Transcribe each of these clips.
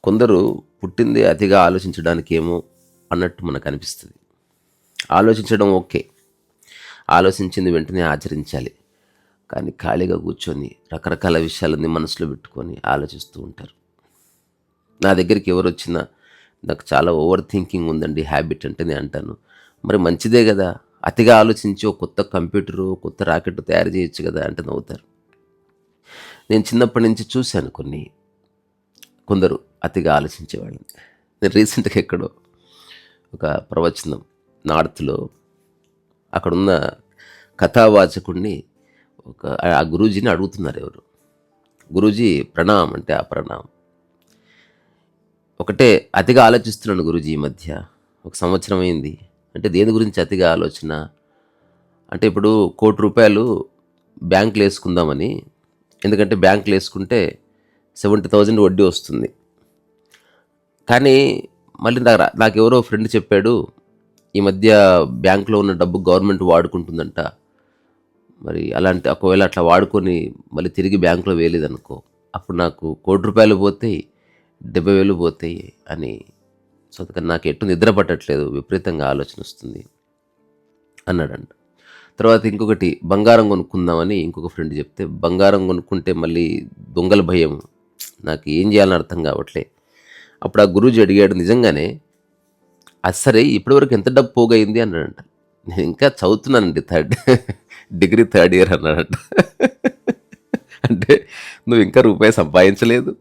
కొందరు పుట్టిందే అతిగా ఆలోచించడానికేమో అన్నట్టు మనకు అనిపిస్తుంది. ఆలోచించడం ఓకే, ఆలోచించింది వెంటనే ఆచరించాలి. కానీ ఖాళీగా కూర్చొని రకరకాల విషయాలన్నీ మనసులో పెట్టుకొని ఆలోచిస్తూ ఉంటారు. నా దగ్గరికి ఎవరు వచ్చినా నాకు చాలా ఓవర్ థింకింగ్ ఉందండి హ్యాబిట్ అంటే నేను అంటాను, మరి మంచిదే కదా, అతిగా ఆలోచించి ఒక కొత్త కంప్యూటరు కొత్త రాకెట్ తయారు చేయొచ్చు కదా అంటే నవ్వుతారు. నేను చిన్నప్పటి నుంచి చూశాను కొందరు అతిగా ఆలోచించేవాళ్ళని. నేను రీసెంట్గా ఎక్కడో ఒక ప్రవచనం నార్త్లో అక్కడున్న కథావాచకుడిని ఆ గురూజీని అడుగుతున్నారు ఎవరు. గురూజీ ప్రణామం అంటే ఆ ప్రణామం. ఒకటే అతిగా ఆలోచిస్తున్నాను గురూజీ ఈ మధ్య, ఒక సంవత్సరం అయింది. అంటే దేని గురించి అతిగా ఆలోచన అంటే ఇప్పుడు ₹1,00,00,000 బ్యాంకులో వేసుకుందామని, ఎందుకంటే బ్యాంకులో వేసుకుంటే 70,000 వడ్డీ వస్తుంది. కానీ మళ్ళీ నాకు ఎవరో ఫ్రెండ్ చెప్పాడు, ఈ మధ్య బ్యాంకులో ఉన్న డబ్బు గవర్నమెంట్ వాడుకుంటుందంట, మరి అలాంటి ఒకవేళ అట్లా వాడుకొని మళ్ళీ తిరిగి బ్యాంకులో వేయలేదనుకో, అప్పుడు నాకు ₹1,00,00,000 పోతాయి, 70,000 పోతాయి అని. సో అందుకని నాకు ఎటు నిద్ర పట్టట్లేదు, విపరీతంగా ఆలోచన వస్తుంది అన్నాడంట. తర్వాత ఇంకొకటి బంగారం కొనుక్కుందామని ఇంకొక ఫ్రెండ్ చెప్తే, బంగారం కొనుక్కుంటే మళ్ళీ దొంగల భయం, నాకు ఏం చేయాలని అర్థం కావట్లే. అప్పుడు ఆ గురూజీ అడిగాడు, నిజంగానే అది సరే ఇప్పటివరకు ఎంత డబ్బు పోగైంది అన్నాడంట. నేను ఇంకా చదువుతున్నానండి, డిగ్రీ థర్డ్ ఇయర్ అన్నాడంట. అంటే నువ్వు ఇంకా రూపాయి సంపాదించలేదు,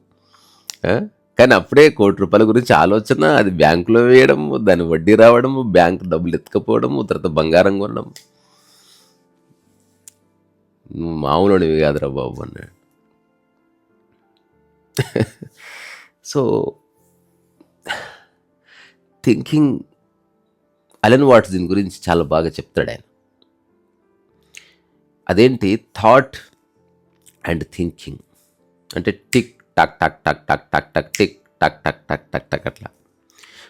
కానీ అప్పుడే ₹1,00,00,000 గురించి ఆలోచన, అది బ్యాంకులో వేయడము, దాని వడ్డీ రావడము, బ్యాంకు డబ్బులు ఎత్తుకపోవడము, తర్వాత బంగారం కొనడం. నువ్వు మామూలుడివి కాదురా బాబు అన్నాడు. సో థింకింగ్, అలెన్ వాట్స్ దీని గురించి చాలా బాగా చెప్తాడు ఆయన. అదేంటి థాట్ అండ్ థింకింగ్ అంటే టిక్ టక్ టక్ టక్ టక్ టక్ టక్ టిక్ టక్ టక్ టక్ టక్ టక్ అట్లా.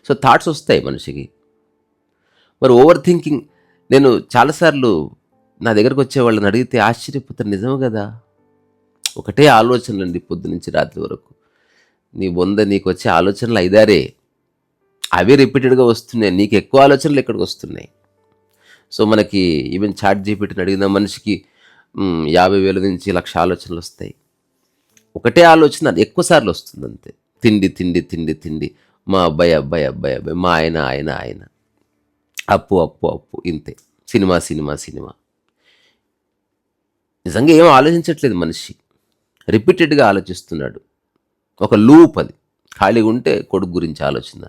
సో థాట్స్ వస్తాయి మనిషికి. మరి ఓవర్ థింకింగ్, నేను చాలాసార్లు నా దగ్గరకు వచ్చే వాళ్ళని అడిగితే ఆశ్చర్యపోతారు, నిజం కదా, ఒకటే ఆలోచనలు అండి పొద్దు నుంచి రాత్రి వరకు. నీకు వచ్చే ఆలోచనలు 5-6, అవే రిపీటెడ్గా వస్తున్నాయి. నీకు ఎక్కువ ఆలోచనలు ఎక్కడికి వస్తున్నాయి. సో మనకి ఈవెన్ చాట్ జీపీటీని అడిగిన మనిషికి 50,000 నుంచి 1,00,000 ఆలోచనలు వస్తాయి. ఒకటే ఆలోచన ఎక్కువసార్లు వస్తుంది అంతే. తిండి తిండి తిండి తిండి, మా అబ్బాయి అబ్బాయి అబ్బాయి అబ్బాయి, మా ఆయన ఆయన ఆయన, అప్పు అప్పు అప్పు, ఇంతే. Cinema cinema cinema. నిజంగా ఏం ఆలోచించట్లేదు మనిషి, రిపీటెడ్గా ఆలోచిస్తున్నాడు. ఒక లూప్ అది. ఖాళీగా ఉంటే కొడుకు గురించి ఆలోచన,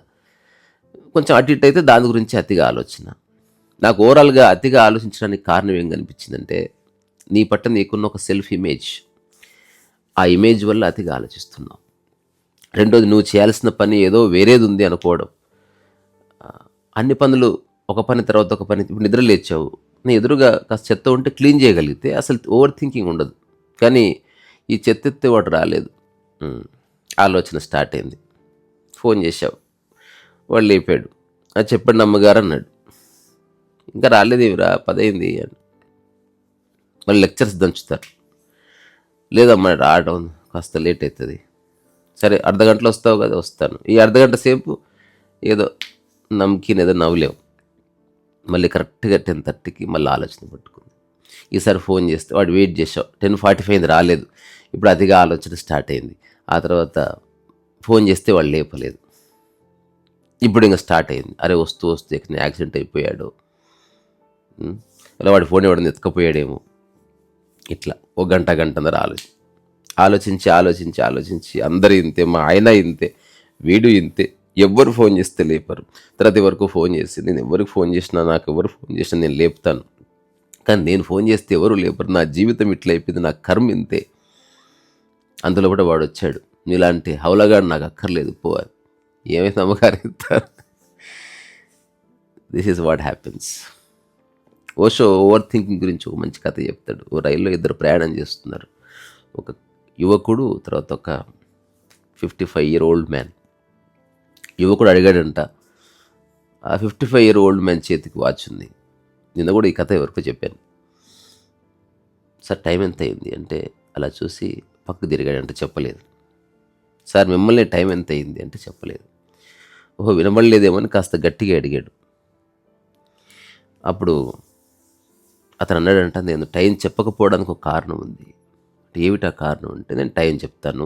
కొంచెం అటు ఇటు అయితే దాని గురించి అతిగా ఆలోచన. నాకు ఓవరాల్గా అతిగా ఆలోచించడానికి కారణం ఏం కనిపించిందంటే, నీ పట్ల నీకున్న ఒక సెల్ఫ్ ఇమేజ్, ఆ ఇమేజ్ వల్ల అతిగా ఆలోచిస్తున్నావు. రెండోది, నువ్వు చేయాల్సిన పని ఏదో వేరేది ఉంది అనుకోవడం. అన్ని పనులు ఒక పని తర్వాత ఒక పని. ఇప్పుడు నిద్ర లేచావు, నీ ఎదురుగా కాస్త చెత్త ఉంటే క్లీన్ చేయగలిగితే అసలు ఓవర్ థింకింగ్ ఉండదు. కానీ ఈ చెత్త ఎత్తే వాడు రాలేదు, ఆలోచన స్టార్ట్ అయింది. ఫోన్ చేశావు, వాడు లేపాడు, అది చెప్పండి అమ్మగారు అన్నాడు, ఇంకా రాలేదు ఇవిరా 10 అయింది అని. మళ్ళీ లెక్చర్స్ దంచుతారు, లేదమ్మా రావడం కాస్త లేట్ అవుతుంది. సరే అర్ధగంటలో వస్తావు కదా, వస్తాను. ఈ అర్ధగంట సేపు ఏదో నమ్కిన్ ఏదో నవ్వులేవు. మళ్ళీ కరెక్ట్గా 10:30కి మళ్ళీ ఆలోచన పట్టుకుంది. ఈసారి ఫోన్ చేస్తే వాడు వెయిట్ చేసావు, 10:45 అయింది రాలేదు. ఇప్పుడు అతిగా ఆలోచన స్టార్ట్ అయింది. ఆ తర్వాత ఫోన్ చేస్తే వాడు లేపలేదు. ఇప్పుడు ఇంకా స్టార్ట్ అయింది, అరే వస్తూ వస్తూ ఎక్కడ యాక్సిడెంట్ అయిపోయాడు, ఇలా వాడి ఫోన్ ఎవడని ఎత్తుకపోయాడేమో. ఇట్లా ఒక గంటన్నర ఆలోచించి ఆలోచించి ఆలోచించి అందరూ ఇంతే, మా ఆయన ఇంతే, వీడు ఇంతే, ఎవ్వరు ఫోన్ చేస్తే లేపరు. తర్వాత ఎవరికో ఫోన్ చేసి, నేను ఎవరికి ఫోన్ చేసినా, నాకు ఎవరు ఫోన్ చేసినా నేను లేపుతాను, కానీ నేను ఫోన్ చేస్తే ఎవరు లేపరు, నా జీవితం ఇట్లా అయిపోయింది, నా కర్మ ఇంతే. అందులో కూడా వాడు వచ్చాడు, నీలాంటి హౌలగాడు నాకు అక్కర్లేదు పో అని. ఏమైతే అమ్మగారు ఇస్తారు. This is what happens. Osho over thinking గురించి ఒక మంచి కథ చెప్తాడు. ఓ రైల్లో ఇద్దరు ప్రయాణం చేస్తున్నారు, ఒక యువకుడు తర్వాత ఒక 55-year-old మ్యాన్. యువకుడు అడిగాడంట, ఆ 55-year-old మ్యాన్ చేతికి వాచ్ ఉంది. నిన్న కూడా ఈ కథ ఎవరికో చెప్పాను. సార్ టైం ఎంత అయింది అంటే అలా చూసి పక్కకు తిరిగాడంటే చెప్పలేదు. సార్ మిమ్మల్ని టైం ఎంత అయింది అంటే చెప్పలేదు. ఓహో వినబడలేదేమో అని కాస్త గట్టిగా అడిగాడు. అప్పుడు అతను అన్నాడంట, నేను టైం చెప్పకపోవడానికి ఒక కారణం ఉంది. ఏమిటా కారణం అంటే, నేను టైం చెప్తాను,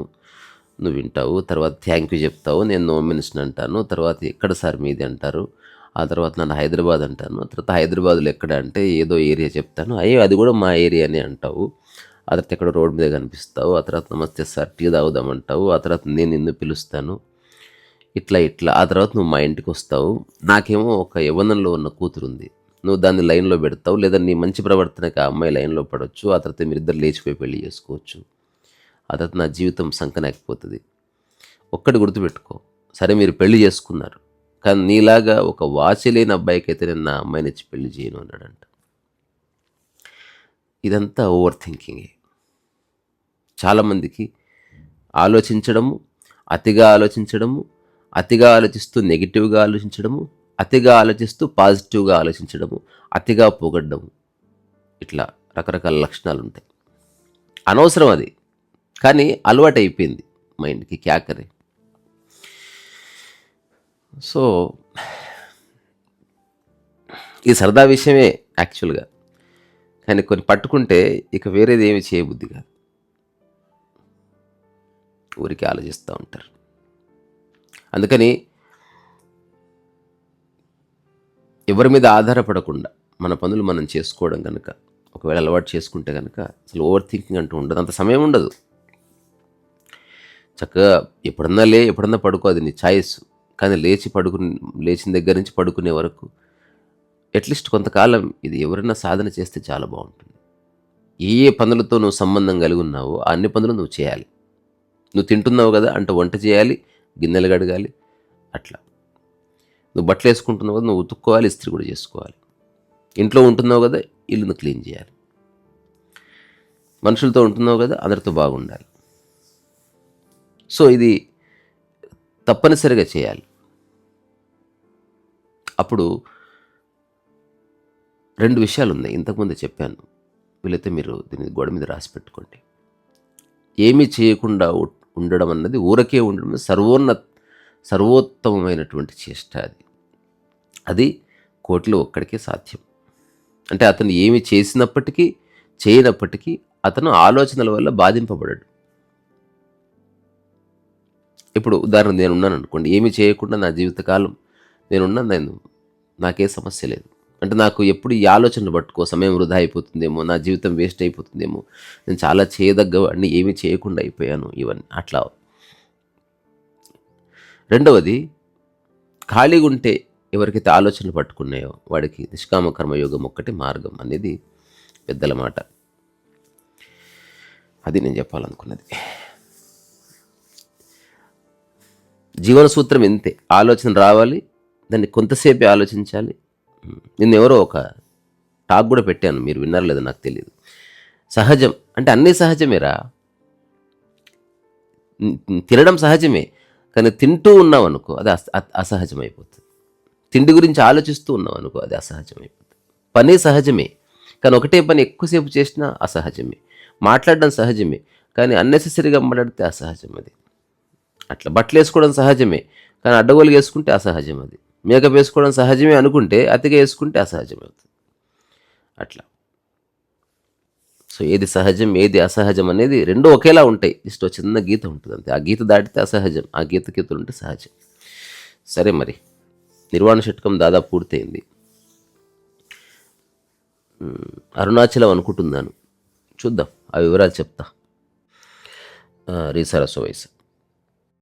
నువ్వు వింటావు, తర్వాత థ్యాంక్ యూ చెప్తావు, నేను నో మెన్షన్ అంటాను, తర్వాత ఎక్కడ సార్ మీది అంటారు, ఆ తర్వాత నన్ను హైదరాబాద్ అంటాను, ఆ తర్వాత హైదరాబాద్లో ఎక్కడ అంటే ఏదో ఏరియా చెప్తాను, అయ్యో అది కూడా మా ఏరియానే అంటావు, ఆ తర్వాత ఎక్కడ రోడ్ మీద కనిపిస్తావు, ఆ తర్వాత నమస్తే సార్ టీ తాగుదామంటావు, ఆ తర్వాత నేను నిన్ను పిలుస్తాను, ఇట్లా ఆ తర్వాత నువ్వు మా ఇంటికి వస్తావు, నాకేమో ఒక యవ్వనంలో ఉన్న కూతురు ఉంది, నువ్వు దాన్ని లైన్లో పెడతావు, లేదా నీ మంచి ప్రవర్తనకి ఆ అమ్మాయి లైన్లో పడవచ్చు, ఆ తర్వాత మీరిద్దరు లేచిపోయి పెళ్లి చేసుకోవచ్చు, ఆ తర్వాత నా జీవితం సంకనాకపోతుంది. ఒక్కటి గుర్తుపెట్టుకో, సరే మీరు పెళ్లి చేసుకున్నారు, కానీ నీలాగా ఒక వాచి లేని అబ్బాయికి అయితే నేను నా అమ్మాయిని ఇచ్చి పెళ్లి చేయను అన్నాడంట. ఇదంతా ఓవర్ థింకింగే. చాలామందికి ఆలోచించడము, అతిగా ఆలోచించడము, అతిగా ఆలోచిస్తూ నెగిటివ్గా ఆలోచించడము, అతిగా ఆలోచిస్తూ పాజిటివ్గా ఆలోచించడము, అతిగా పొగడ్డము, ఇట్లా రకరకాల లక్షణాలు ఉంటాయి. అనవసరం అది, కానీ అలవాటు అయిపోయింది మైండ్కి, క్యాకరే. సో ఇది సరదా విషయమే యాక్చువల్గా, కానీ కొన్ని పట్టుకుంటే ఇక వేరేది ఏమి చేయబుద్ధి కాదు, ఊరికి ఆలోచిస్తూ ఉంటారు. అందుకని ఎవరి మీద ఆధారపడకుండా మన పనులు మనం చేసుకోవడం కనుక ఒకవేళ అలవాటు చేసుకుంటే కనుక అసలు ఓవర్ థింకింగ్ అంటూ ఉండదు, అంత సమయం ఉండదు. చక్కగా ఎప్పుడన్నా పడుకో, అది నీ ఛాయిస్. కానీ లేచిన దగ్గర నుంచి పడుకునే వరకు అట్లీస్ట్ కొంతకాలం ఇది ఎవరైనా సాధన చేస్తే చాలా బాగుంటుంది. ఏ పనులతో నువ్వు సంబంధం కలిగి ఉన్నావో ఆ అన్ని పనులు నువ్వు చేయాలి. నువ్వు తింటున్నావు కదా అంటే వంట చేయాలి, గిన్నెలు కడగాలి, అట్లా. నువ్వు బట్టలు వేసుకుంటున్నావు కదా, నువ్వు ఉతుక్కోవాలి, ఇస్త్రీ కూడా చేసుకోవాలి. ఇంట్లో ఉంటున్నావు కదా, ఇల్లును క్లీన్ చేయాలి. మనుషులతో ఉంటున్నావు కదా, అందరితో బాగుండాలి. సో ఇది తప్పనిసరిగా చేయాలి. అప్పుడు 2 విషయాలు ఉన్నాయి, ఇంతకుముందే చెప్పాను, వీలైతే మీరు దీన్ని గోడ మీద రాసి పెట్టుకోండి. ఏమీ చేయకుండా ఉండడం అన్నది, ఊరకే ఉండడం సర్వోత్తమమైనటువంటి చేష్ట. అది కోటిలో ఒక్కడికే సాధ్యం. అంటే అతను ఏమి చేసినప్పటికీ చేయనప్పటికీ అతను ఆలోచనల వల్ల బాధింపబడడు. ఇప్పుడు ఉదాహరణ, నేనున్నాను అనుకోండి, ఏమీ చేయకుండా నా జీవితకాలం నేనున్నాను, నాకే సమస్య లేదు. అంటే నాకు ఎప్పుడు ఈ ఆలోచనలు పట్టుకో, సమయం వృధా అయిపోతుందేమో, నా జీవితం వేస్ట్ అయిపోతుందేమో, నేను చాలా చేయదగ్గవాడిని, ఏమీ చేయకుండా అయిపోయాను, ఇవన్నీ అట్లా. రెండవది, ఖాళీగా ఉంటే ఎవరికైతే ఆలోచనలు పట్టుకున్నాయో వాడికి నిష్కామ కర్మయోగం ఒక్కటి మార్గం అనేది పెద్దల మాట. అది నేను చెప్పాలనుకున్నది. జీవన సూత్రం ఇంతే, ఆలోచన రావాలి, దాన్ని కొంతసేపే ఆలోచించాలి. నిన్నెవరో ఒక టాక్ కూడా పెట్టాను, మీరు విన్నారో లేదో నాకు తెలియదు. సహజం అంటే అన్నీ సహజమేరా, తినడం సహజమే, కానీ తింటూ ఉన్నావు అనుకో అది అసహజమైపోతుంది. తిండి గురించి ఆలోచిస్తూ ఉన్నావు అనుకో అది అసహజమైపోతుంది. పని సహజమే, కానీ ఒకటే పని ఎక్కువసేపు చేసినా అసహజమే. మాట్లాడడం సహజమే, కానీ అన్నెసెసరీగా మాట్లాడితే అసహజం అది. అట్లా బట్టలు వేసుకోవడం సహజమే, కానీ అడ్డగోలుగా వేసుకుంటే అసహజం అది. మేకప్ వేసుకోవడం సహజమే అనుకుంటే అతిగా వేసుకుంటే అసహజం అవుతుంది. అట్లా. సో ఏది సహజం ఏది అసహజం అనేది రెండూ ఒకేలా ఉంటాయి, జస్ట్ చిన్న గీత ఉంటుంది అంతే. ఆ గీత దాటితే అసహజం, ఆ గీత ఉంటే సహజం. సరే, మరి నిర్వాణ షట్కం దాదాపు పూర్తయింది. అరుణాచలం అనుకుంటున్నాను, చూద్దాం, ఆ వివరాలు చెప్తా. రీసరస్సు వయసు